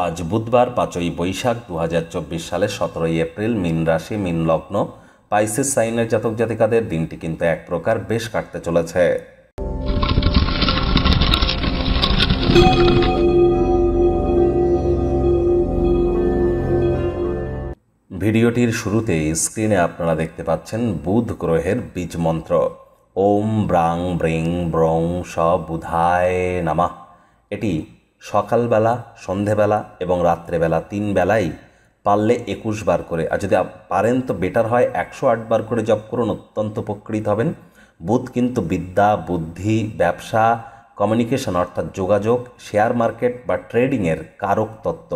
আজ বুধবার 5ই বৈশাখ 2024 সালের 17ই এপ্রিল। মীন রাশি, মীন লগ্ন, পাইসেস সাইনের জাতক জাতিকাদের দিনটি কিন্তু এক প্রকার বেশ কাটতে চলেছে। ভিডিওটির শুরুতে স্ক্রিনে আপনারা দেখতে পাচ্ছেন বুধ গ্রহের বীজ মন্ত্র ওম ব্রাং ব্রিং ব্রং স বুধায় নামা। এটি সকালবেলা, সন্ধেবেলা এবং রাত্রেবেলা 3 বেলাই পারলে 21 বার করে, আর যদি পারেন তো বেটার হয় 108 বার করে জপ করুন, অত্যন্ত উপকৃত হবেন। বুধ কিন্তু বিদ্যা, বুদ্ধি, ব্যবসা, কমিউনিকেশন অর্থাৎ যোগাযোগ, শেয়ার মার্কেট বা ট্রেডিংয়ের কারক তত্ত্ব।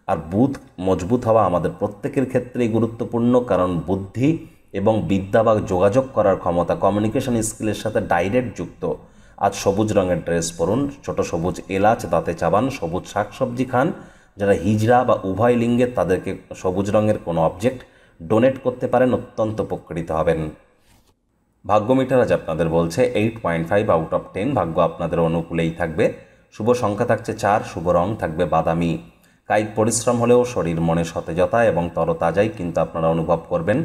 আর বুধ মজবুত হওয়া আমাদের প্রত্যেকের ক্ষেত্রেই গুরুত্বপূর্ণ, কারণ বুদ্ধি এবং বিদ্যা বা যোগাযোগ করার ক্ষমতা কমিউনিকেশন স্কিলের সাথে ডাইরেক্ট যুক্ত। আজ সবুজ রঙের ড্রেস পরুন, ছোট সবুজ এলাচ দাঁতে চাবান, সবুজ শাকসবজি খান। যারা হিজড়া বা উভয় লিঙ্গের তাদেরকে সবুজ রঙের কোনো অবজেক্ট ডোনেট করতে পারেন, অত্যন্ত উপকৃত হবেন। ভাগ্য মিটার আজ আপনাদের বলছে 8.5 আউট অফ 10। ভাগ্য আপনাদের অনুকূলেই থাকবে। শুভ সংখ্যা থাকছে 4, শুভ রং থাকবে বাদামি। কায়িক পরিশ্রম হলেও শরীর মনে সতেজতা এবং তরতাজাই কিন্তু আপনারা অনুভব করবেন।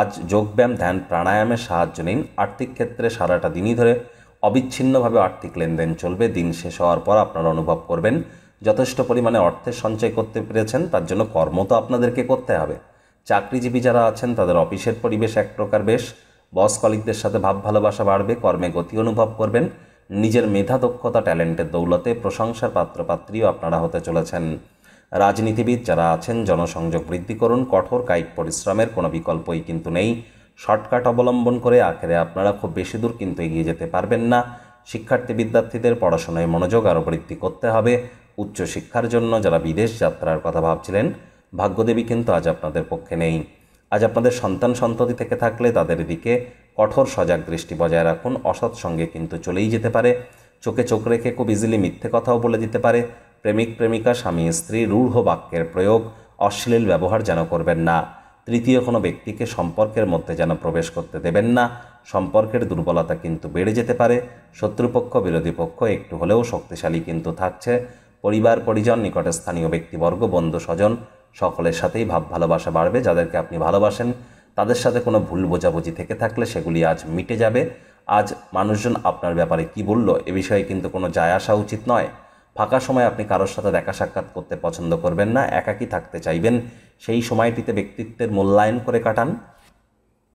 আজ যোগব্যায়াম, ধ্যান, প্রাণায়ামের সাহায্য নিন। আর্থিক ক্ষেত্রে সারাটা দিনই ধরে অবিচ্ছিন্নভাবে আর্থিক লেনদেন চলবে। দিন শেষ হওয়ার পর আপনারা অনুভব করবেন যথেষ্ট পরিমাণে অর্থের সঞ্চয় করতে পেরেছেন। তার জন্য কর্ম তো আপনাদেরকে করতে হবে। চাকরিজীবী যারা আছেন তাদের অফিসের পরিবেশ এক প্রকার বেশ। বস কলিগদের সাথে ভাব ভালোবাসা বাড়বে। কর্মে গতি অনুভব করবেন। নিজের মেধা, দক্ষতা, ট্যালেন্টের দৌলতে প্রশংসার পাত্রপাত্রীও আপনারা হতে চলেছেন। রাজনীতিবিদ যারা আছেন জনসংযোগ বৃদ্ধি করুন। কঠোর কায়িক পরিশ্রমের কোনো বিকল্পই কিন্তু নেই। শর্টকাট অবলম্বন করে আখেরে আপনারা খুব বেশি দূর কিন্তু এগিয়ে যেতে পারবেন না। শিক্ষার্থী বিদ্যার্থীদের পড়াশোনায় মনোযোগ আরও বৃদ্ধি করতে হবে। উচ্চশিক্ষার জন্য যারা বিদেশ যাত্রার কথা ভাবছিলেন, ভাগ্যদেবী কিন্তু আজ আপনাদের পক্ষে নেই। আজ আপনাদের সন্তান সন্ততি থেকে থাকলে তাদের দিকে কঠোর সজাগ দৃষ্টি বজায় রাখুন। অসৎ সঙ্গে কিন্তু চলেই যেতে পারে। চোখে চোখ রেখে খুব ইজিলি মিথ্যে কথাও বলে দিতে পারে। প্রেমিক প্রেমিকা, স্বামী স্ত্রী রূঢ় বাক্যের প্রয়োগ, অশ্লীল ব্যবহার যেন করবেন না। তৃতীয় কোনো ব্যক্তিকে সম্পর্কের মধ্যে যেন প্রবেশ করতে দেবেন না। সম্পর্কের দুর্বলতা কিন্তু বেড়ে যেতে পারে। শত্রুপক্ষ, বিরোধী পক্ষ একটু হলেও শক্তিশালী কিন্তু থাকছে। পরিবার পরিজন, নিকটে স্থানীয় ব্যক্তিবর্গ, বন্ধু স্বজন সকলের সাথেই ভাব ভালোবাসা বাড়বে। যাদেরকে আপনি ভালোবাসেন তাদের সাথে কোনো ভুল বোঝাবুঝি থেকে থাকলে সেগুলি আজ মিটে যাবে। আজ মানুষজন আপনার ব্যাপারে কি বলল এ বিষয়ে কিন্তু কোনো যায় আসা উচিত নয়। ফাঁকা সময় আপনি কারোর সাথে দেখা সাক্ষাৎ করতে পছন্দ করবেন না, একাকী থাকতে চাইবেন। সেই সময়টিতে ব্যক্তিত্বের মূল্যায়ন করে কাটান।